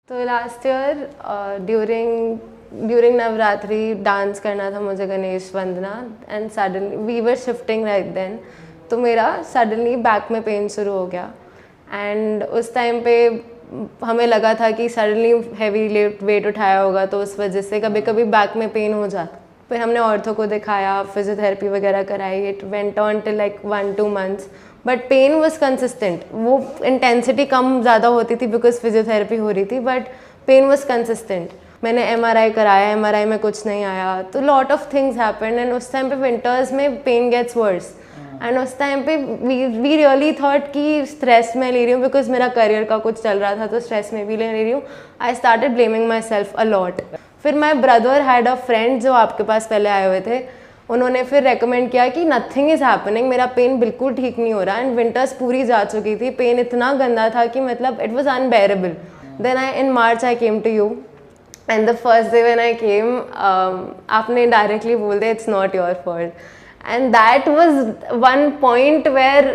तो last year during Navratri dance करना था मुझे, Ganesh Vandana, and suddenly we were shifting right then, तो मेरा सडनली बैक में पेन शुरू हो गया। एंड उस टाइम पे हमें लगा था कि सडनली हैवी वेट उठाया होगा तो उस वजह से कभी कभी बैक में पेन हो जाता। फिर हमने ऑर्थो को दिखाया, फिजियोथेरेपी वगैरह कराई, it went on till like 1-2 months, but pain was consistent. वो इंटेंसिटी कम ज़्यादा होती थी बिकॉज फिजियोथेरेपी हो रही थी, बट पेन वॉज कंसिस्टेंट। मैंने MRI कराया, MRI में कुछ नहीं आया, तो lot of things happened. And उस टाइम पे विंटर्स में पेन गेट्स वर्स, एंड उस टाइम पे वी रियली थॉट कि स्ट्रेस में ले रही हूँ बिकॉज मेरा करियर का कुछ चल रहा था, तो स्ट्रेस में भी ले रही हूँ। I started blaming myself a lot. फिर my brother had a friend जो आपके पास पहले आए हुए थे, उन्होंने फिर रेकमेंड किया कि नथिंग इज़ हैपनिंग, मेरा पेन बिल्कुल ठीक नहीं हो रहा। एंड विंटर्स पूरी जा चुकी थी, पेन इतना गंदा था कि मतलब it was unbearable. Then in March I came to you, and the first day when I came, आपने डायरेक्टली बोल दिया it's not your fault, and that was one point where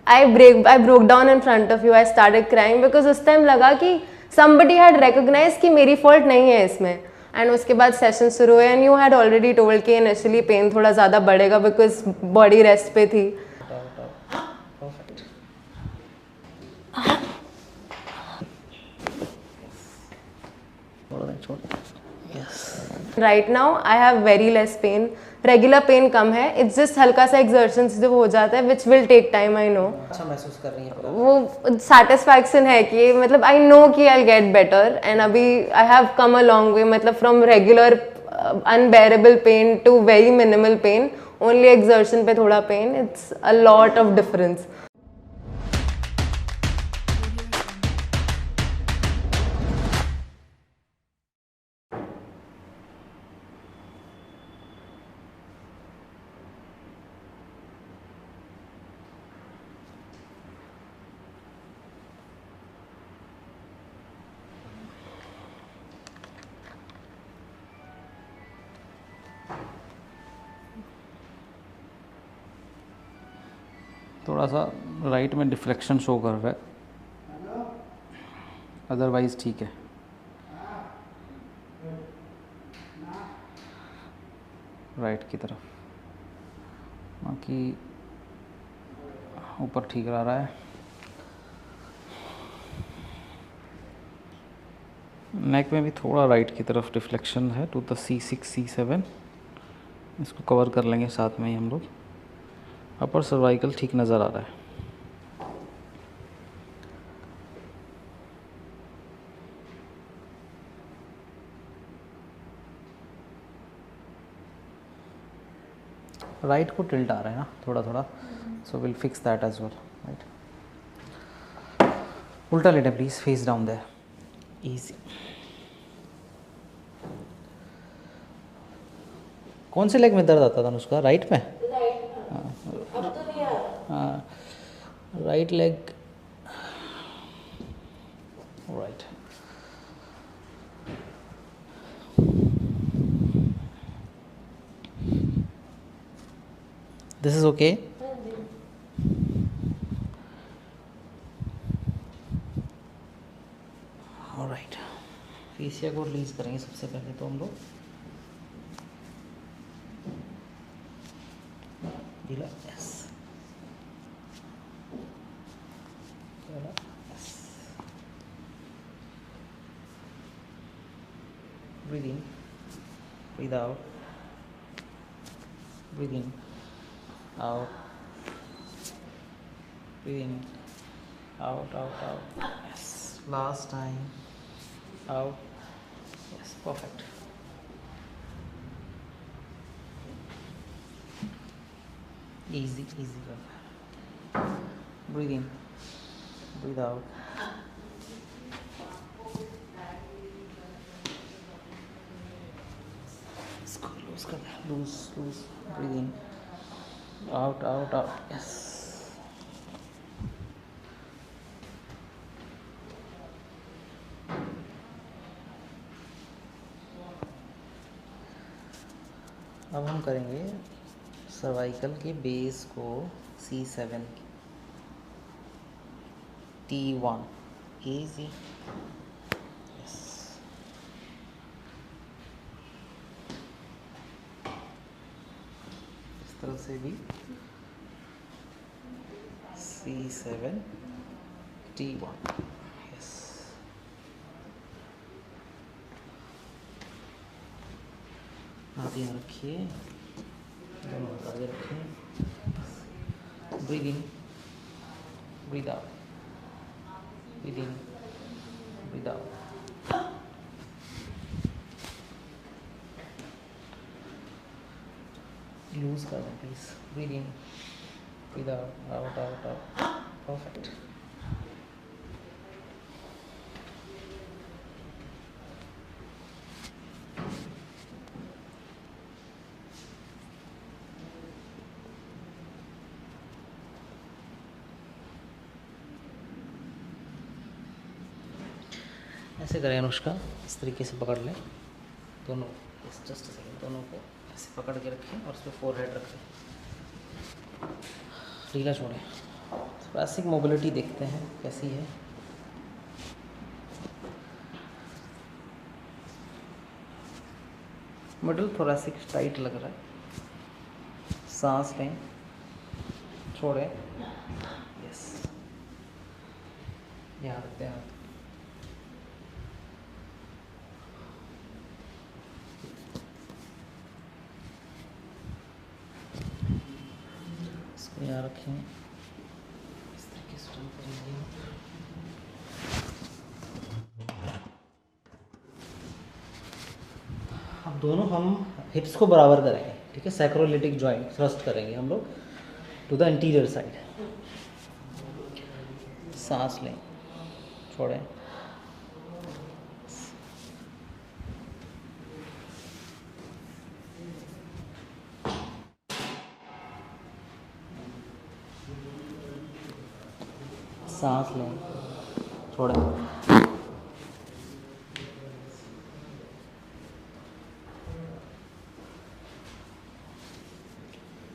I broke down in front of you. I started crying because उस time लगा कि somebody had recognized कि मेरी fault नहीं है इसमें। एंड उसके बाद सेशन शुरू हुए, and you had already told कि इनिशियली पेन थोड़ा ज़्यादा बढ़ेगा बिकॉज बॉडी रेस्ट पे थी। Right now I have very less pain, regular pain कम है, इट्स जस्ट हल्का सा एक्सर्शन जो हो जाता है which will take time. I know अच्छा महसूस कर रही हैं, वो सेटिस्फैक्शन है कि मतलब आई नो कि आई गेट बेटर। एंड अभी I have come a long way, मतलब from regular unbearable pain to very minimal pain, only exertion पे थोड़ा pain, it's a lot of difference. थोड़ा सा राइट में डिफ्लेक्शन शो कर रहा है, अदरवाइज़ ठीक है। राइट की तरफ बाकी ऊपर ठीक रह रहा है। नेक में भी थोड़ा राइट की तरफ डिफ्लेक्शन है टू द C6 C7, इसको कवर कर लेंगे साथ में ही हम लोग। अपर सर्वाइकल ठीक नज़र आ रहा है। राइट को टिल्ट आ रहा है ना थोड़ा थोड़ा, so will fix that as well. Right, उल्टा लेटें please, face down there, easy. कौन से लेग में दर्द आता था उसका? राइट में? हाँ, right leg, right. This is okay. Alright, fascia को रिलीज करेंगे सबसे पहले तो हम लोग। ढीला, yes, breathe in, breathe out, breathe in, out, breathe in, out, yes, last time, out, yes, perfect. Easy, breathe in, breathe out, lose, breathe in, out, yes. अब हम करेंगे सर्वाइकल के बेस को C7 T1 easy, yes. तरफ से भी C7 T1। Yes, हाथ यहाँ रखिए, दोनों हाथ आगे रखिए। Breathe in, breathe out, breathe in, breathe out. Loose कर दें please. Breathe in, breathe out, out out out. Perfect. ऐसे करें अनुष्का, इस तरीके से पकड़ लें दोनों, जस्ट सेकंड, दोनों को ऐसे पकड़ के रखें और उस पर फोरहेड रखें। ढीला छोड़ें। थोरेसिक मोबिलिटी देखते हैं कैसी है। मिडल थोरेसिक टाइट लग रहा है। सांस लें, छोड़ें। यस, यहाँ रखते हैं हाथ। इसको यहाँ रखें, इस तरीके से टर्न करेंगे। अब दोनों हम हिप्स को बराबर करेंगे, ठीक है। सैक्रोलिटिक जॉइंट थ्रस्ट करेंगे हम लोग टू द इंटीरियर साइड। सांस लें, छोड़ें। सांस लें, छोड़ें।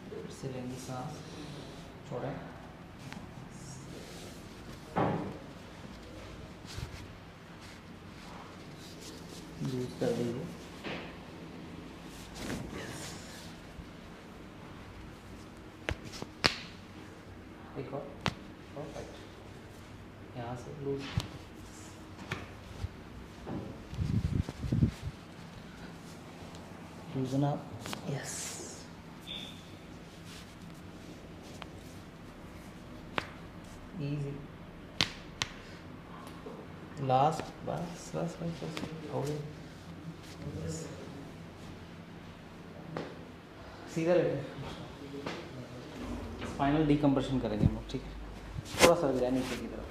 फिर से लेंगे सांस, छोड़ें। लूज कर दीजिए। एक और, परफेक्ट। यहाँ से loose, loosen up. Yes, easy. Last, बस बस बस बस, हो गई। सीधा लेटे, फाइनल डिकम्प्रेशन करेंगे हम लोग, ठीक है। थोड़ा सा गिरा नीचे की तरफ।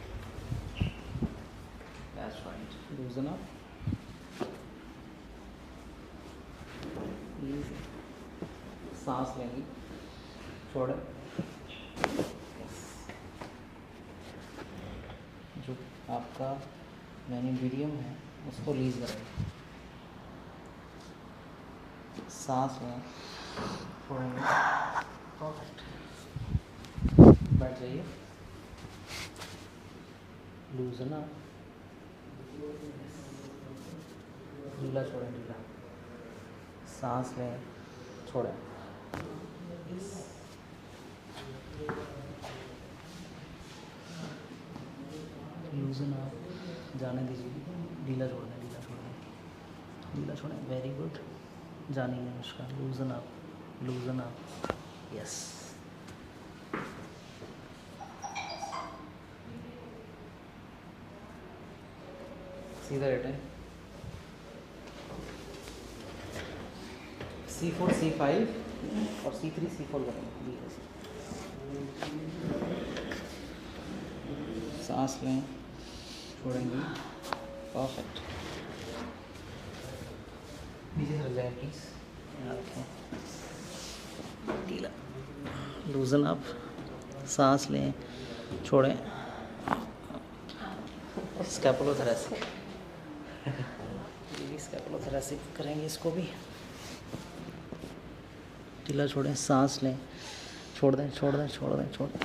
That's right, लूजन up. सांस लेंगी, छोड़े। जो आपका मैनिब्यूरियम है उसको रिलीज करेंगे। सांस लें, छोड़ेंगे। परफेक्ट। बैठ जाइए। लूजन अप, ढीला छोड़ें, ढीला। सांस लें, छोड़ें। लूजन अप, जाने दीजिए। ढीला छोड़ें, ढीला छोड़ें, ढीला छोड़ें। Very good. जानिए Anushka. Loosen up, loosen up. Yes, सीधा लेटें। C4 C5 और C3 C4 करेंगे। सांस लें, छोड़ेंगे। परफेक्ट। नीचे सर जाए प्लीज, यहाँ रखें। ढीला, लूजन अप। सांस लें, छोड़ें। स्कैपुलोथोरैसिक, स्कैपुलोथोरैसिक करेंगे इसको भी। ढीला छोड़ें, सांस लें, छोड़ दें, छोड़ दें, छोड़ दें, छोड़ दें।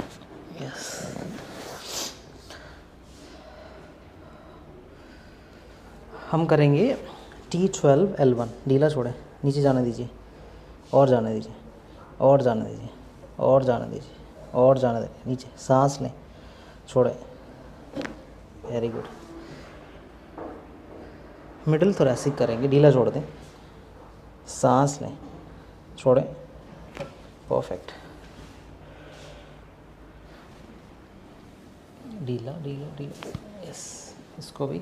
यस, हम करेंगे T12 L1। ढीला छोड़ें, नीचे जाने दीजिए और जाने दीजिए। और जाने दीजिए, और जाने दीजिए, और जाने दीजिए, नीचे सांस लें, छोड़ें, वेरी गुड। मिडिल थोरैसिक करेंगे, ढीला छोड़ दें, सांस लें, छोड़ें, परफेक्ट, ढीला ढीला ढीला, यस, इसको भी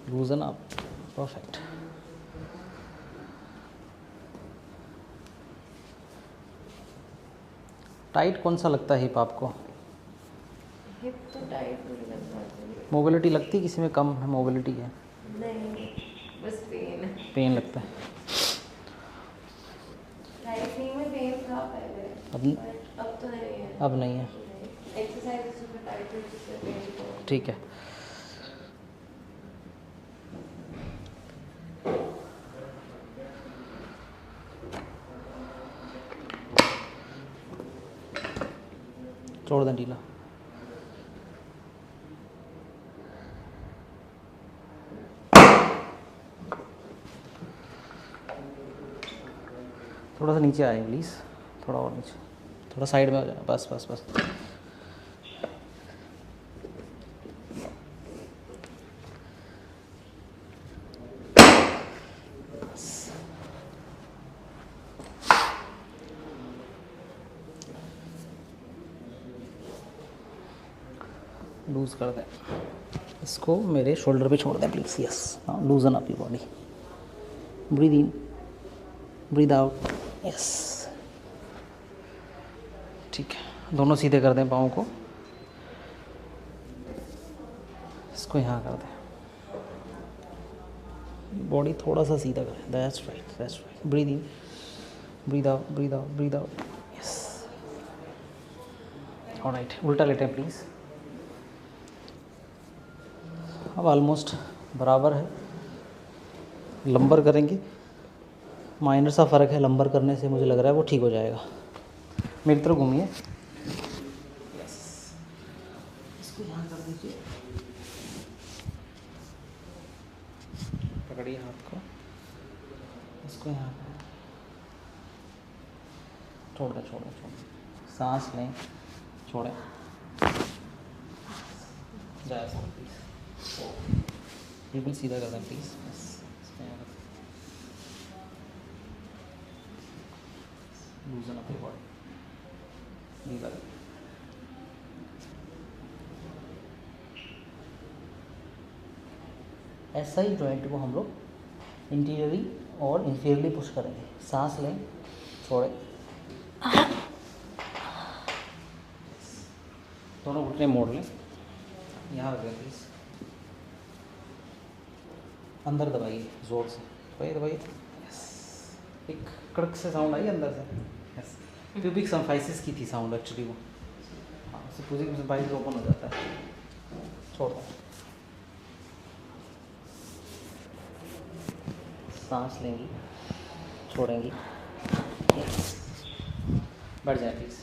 लूजन अप, परफेक्ट। टाइट कौन सा लगता है हिप आपको? हिप तो टाइट नहीं लगता। मोबिलिटी लगती है किसी में कम है, मोबिलिटी है? नहीं, बस पेन है। पेन लगता है। राइट नी में पेन था पहले, अब तो नहीं है। अब नहीं है, एक्सरसाइज सुबह टाइट हुई जिससे पेन तो ठीक है। छोड़ दें ढीला। थोड़ा सा नीचे आए प्लीज़, थोड़ा और नीचे, थोड़ा साइड में हो जाए, बस बस बस। लूज़ कर दें इसको, मेरे शोल्डर पे छोड़ दें प्लीज़, यस, हाँ, लूजन up your body, breathe in, breathe out, yes, ठीक है। दोनों सीधे कर दें पाँव को, इसको यहाँ कर दें, बॉडी थोड़ा सा सीधा करें, that's right, that's right, breathe in, breathe out, breathe out, breathe out, yes, alright. उल्टा लेटें प्लीज़। अब ऑलमोस्ट बराबर है, लंबर करेंगे, माइनर सा फ़र्क है, लंबर करने से मुझे लग रहा है वो ठीक हो जाएगा। मेरी तरफ घूमिए, इसको यहाँ कर दीजिए, पकड़िए हाथ को, इसको यहाँ पर छोड़ दें, छोड़ दें, छोड़ दें, सांस लें, छोड़ें, जाए प्लीज़, बिल्कुल सीधा कर दें प्लीज़, बस इसको यहाँ रखें, लूजन अप योर बॉडी, ढीला करें। ऐसा ही जॉइंट को हम लोग इंटीरियरली और इंफीरियरली पुश करेंगे। सांस लें, छोड़ें, दोनों घुटने मोड़ लें, यहाँ रखें प्लीज़, अंदर दबाइए ज़ोर से, दबाइए दबाइए, यस, एक कड़क से साउंड आई अंदर से, यस, प्यूबिक सिम्फाइसिस की थी साउंड एक्चुअली वो, हाँ, उससे प्यूबिक सिम्फाइसिस ओपन हो जाता है। छोड़ दो, सांस लेंगी, छोड़ेंगी, यस, बढ़ जाए प्लीज़,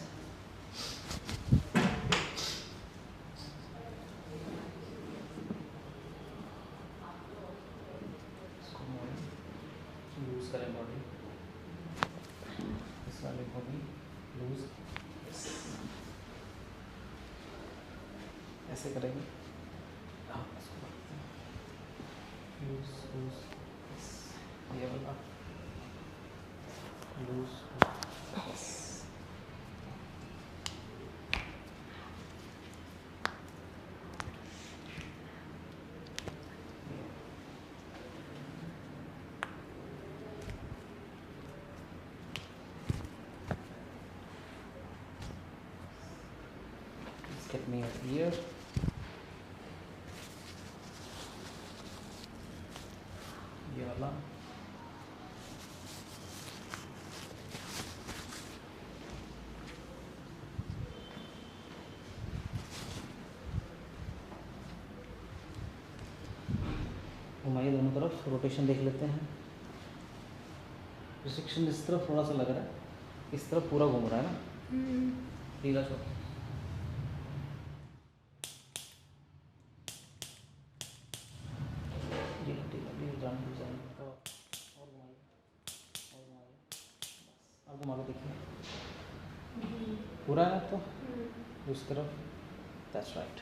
लूज करें बॉडी, इस वाले को भी लूज, ऐसे करेंगे, हाँ, इसको लूज लूज, ये वाला लूज, get me here, ये वाला, घुमाइए दोनों तरफ, रोटेशन देख लेते हैं। रिस्ट्रिक्शन इस तरफ थोड़ा सा लग रहा है, इस तरफ पूरा घूम रहा है ना, ढीला छोड़, ढीला ढीला ढीला, जान जान, और घुमाइए, और घुमाइए, बस, अब घुमा के देखिए, पूरा है तो उस तरफ, दैट्स राइट।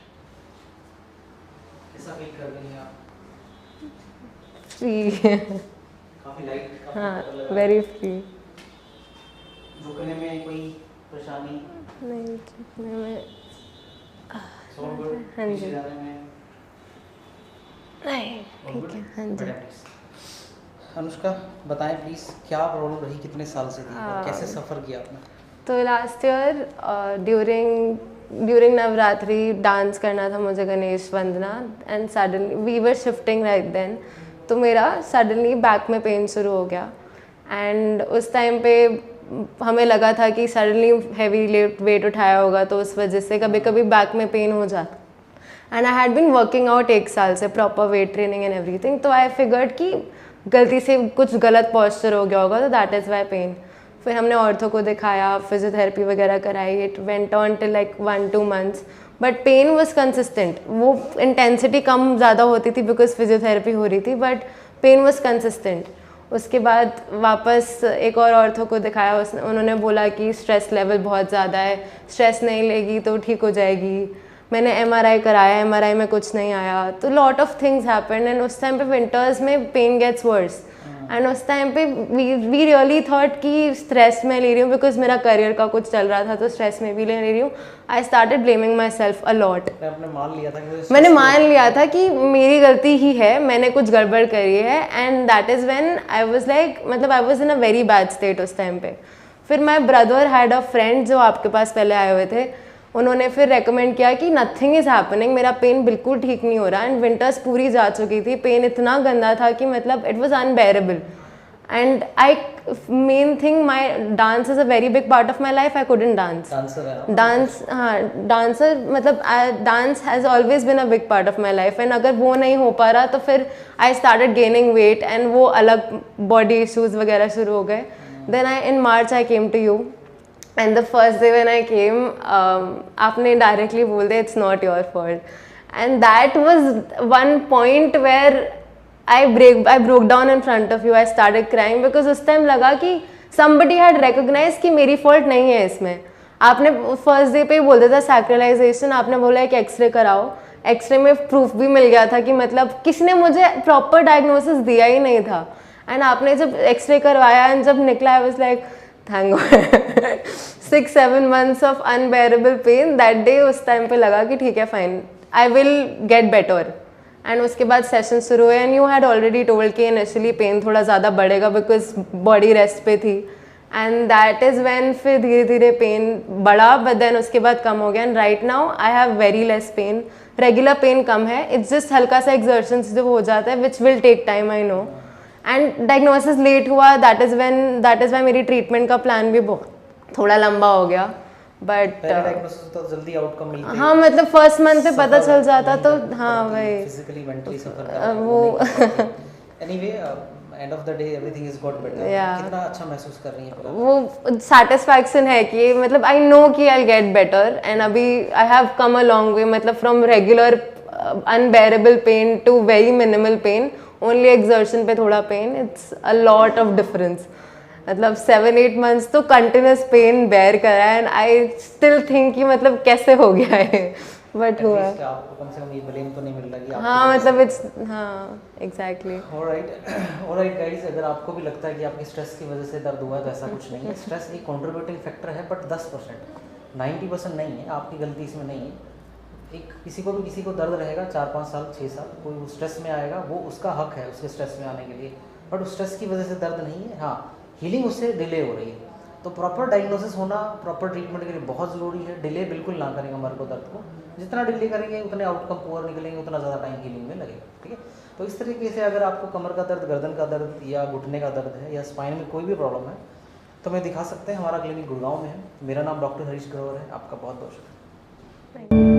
कैसा फील कर रही हैं आप? फ्री। काफ़ी लाइट, हाँ, वेरी फ्री। झुकने में कोई परेशानी? नहीं, झुकने में सो गुड। हाँ जी। पीछे जाने में नहीं, ठीक है। हाँ जी। अनुष्का बताएं प्लीज, क्या प्रॉब्लम रही, कितने साल से थी और कैसे सफ़र किया आपने? तो last year during Navratri dance करना था मुझे Ganesh Vandana, and suddenly we were shifting right then, तो मेरा सडनली बैक में पेन शुरू हो गया। एंड उस टाइम पे हमें लगा था कि सडनली हैवी वेट उठाया होगा तो उस वजह से कभी कभी बैक में पेन हो जाता। And I had been working out 1 साल से, proper weight training and everything, तो आई फिगर्ड कि गलती से कुछ गलत पॉस्चर हो गया होगा, तो दैट इज़ वाई पेन। फिर हमने ऑर्थो को दिखाया, फिजियोथेरेपी वगैरह कराई, it went on till like 1-2 months, but pain was consistent. वो इंटेंसिटी कम ज़्यादा होती थी बिकॉज फिजियोथेरेपी हो रही थी, बट पेन वॉज कंसिस्टेंट। उसके बाद वापस एक और ऑर्थो को दिखाया, उन्होंने बोला कि स्ट्रेस लेवल बहुत ज़्यादा है, स्ट्रेस नहीं लेगी तो ठीक हो जाएगी। मैंने MRI कराया, MRI में कुछ नहीं आया, तो lot of things happened. And उस टाइम पे विंटर्स में पेन गेट्स वर्स, एंड उस टाइम पे वी रियली थॉट कि स्ट्रेस में ले रही हूँ बिकॉज मेरा करियर का कुछ चल रहा था, तो स्ट्रेस में भी ले रही हूँ। I started blaming myself a lot. मैंने मान लिया था कि मेरी गलती ही है, मैंने कुछ गड़बड़ करी है, and that is when I was like, मतलब I was in a very bad state उस टाइम पे। फिर my brother had a friend जो आपके पास पहले आए हुए थे, उन्होंने फिर रेकमेंड किया कि नथिंग इज़ हैपनिंग, मेरा पेन बिल्कुल ठीक नहीं हो रहा। एंड विंटर्स पूरी जा चुकी थी, पेन इतना गंदा था कि मतलब it was unbearable. And I main thing, my dance is a very big part of my life, I couldn't dance. Dance, हाँ, डांसर, मतलब dance has always been a big part of my life, and अगर वो नहीं हो पा रहा तो फिर I started gaining weight, and वो अलग बॉडी इशूज़ वगैरह शुरू हो गए। Then in March I came to you, and the first day when I came, आपने डायरेक्टली बोल दिया it's not your fault, and that was one point where I broke down in front of you. I started crying because उस time लगा कि somebody had recognized कि मेरी fault नहीं है इसमें। आपने फर्स्ट डे पे ही बोल दिया था सैक्रिलाइजेशन, आपने बोला कि एक्सरे कराओ, एक्सरे में प्रूफ भी मिल गया था कि मतलब किसी ने मुझे प्रॉपर डायग्नोसिस दिया ही नहीं था। एंड आपने जब एक्सरे करवाया एंड जब निकला, I was like thank God. 6-7 months of unbearable pain that day, उस टाइम पे लगा कि ठीक है fine, I will get better. And उसके बाद सेशन शुरू हुए, and you had already told कि इनिशियली पेन थोड़ा ज़्यादा बढ़ेगा बिकॉज बॉडी रेस्ट पे थी, एंड दैट इज़ व्हेन फिर धीरे धीरे पेन बढ़ा, बट देन उसके बाद कम हो गया। And right now I have very less pain, regular pain कम है, इट्स जस्ट हल्का सा एक्सर्शंस जो हो जाता है which will take time, I know. And diagnosis late हुआ, दैट इज़ वाई मेरी ट्रीटमेंट का प्लान भी थोड़ा लंबा हो गया, बट तो जल्दी आउटकम मिलते हैं। हाँ, मतलब फर्स्ट मंथ पे पता चल जाता, तो हाँ वही फिजिकली मेंटली सफर वो anyway end of the day everything is got better. कितना अच्छा महसूस कर रही हैं? वो सेटिस्फैक्शन है कि मतलब आई नो कि आई गेट बेटर, एंड अभी I have come a long way, मतलब from regular unbearable pain to very minimal pain, only exertion पे थोड़ा pain, it's a lot of difference. मतलब 7-8 months तो कंटिन्यूस पेन बेयर करा है, and I still think कि मतलब कैसे हो गया है, बट हुआ। आपको कम से कम ये ब्लेम तो नहीं मिल रहा कि हाँ, मतलब इट्स, हाँ एग्जैक्टली। ऑलराइट गाइस, अगर आपको भी लगता है कि आपकी स्ट्रेस की वजह से दर्द हुआ है तो ऐसा कुछ नहीं है। स्ट्रेस एक कंट्रीब्यूटिंग फैक्टर है, बट 10%, 90% नहीं है, आपकी गलती इसमें नहीं है। एक किसी को दर्द रहेगा 4-5 साल 6 साल, कोई वो स्ट्रेस में आएगा, वो उसका हक है उसके स्ट्रेस में आने के लिए, बट उस स्ट्रेस की वजह से दर्द नहीं है। हाँ, हीलिंग उससे डिले हो रही है, तो प्रॉपर डायग्नोसिस होना प्रॉपर ट्रीटमेंट के लिए बहुत ज़रूरी है। डिले बिल्कुल ना करेंगे हमारे को दर्द को, जितना डिले करेंगे उतने आउटकम पुअर निकलेंगे, उतना ज़्यादा टाइम हीलिंग में लगेगा, ठीक है। तो इस तरीके से अगर आपको कमर का दर्द, गर्दन का दर्द या घुटने का दर्द है या स्पाइन में कोई भी प्रॉब्लम है तो मैं दिखा सकते हैं। हमारा क्लिनिक गुड़गांव में है। मेरा नाम डॉक्टर हरीश ग्रोवर है। आपका बहुत बहुत शुक्रिया।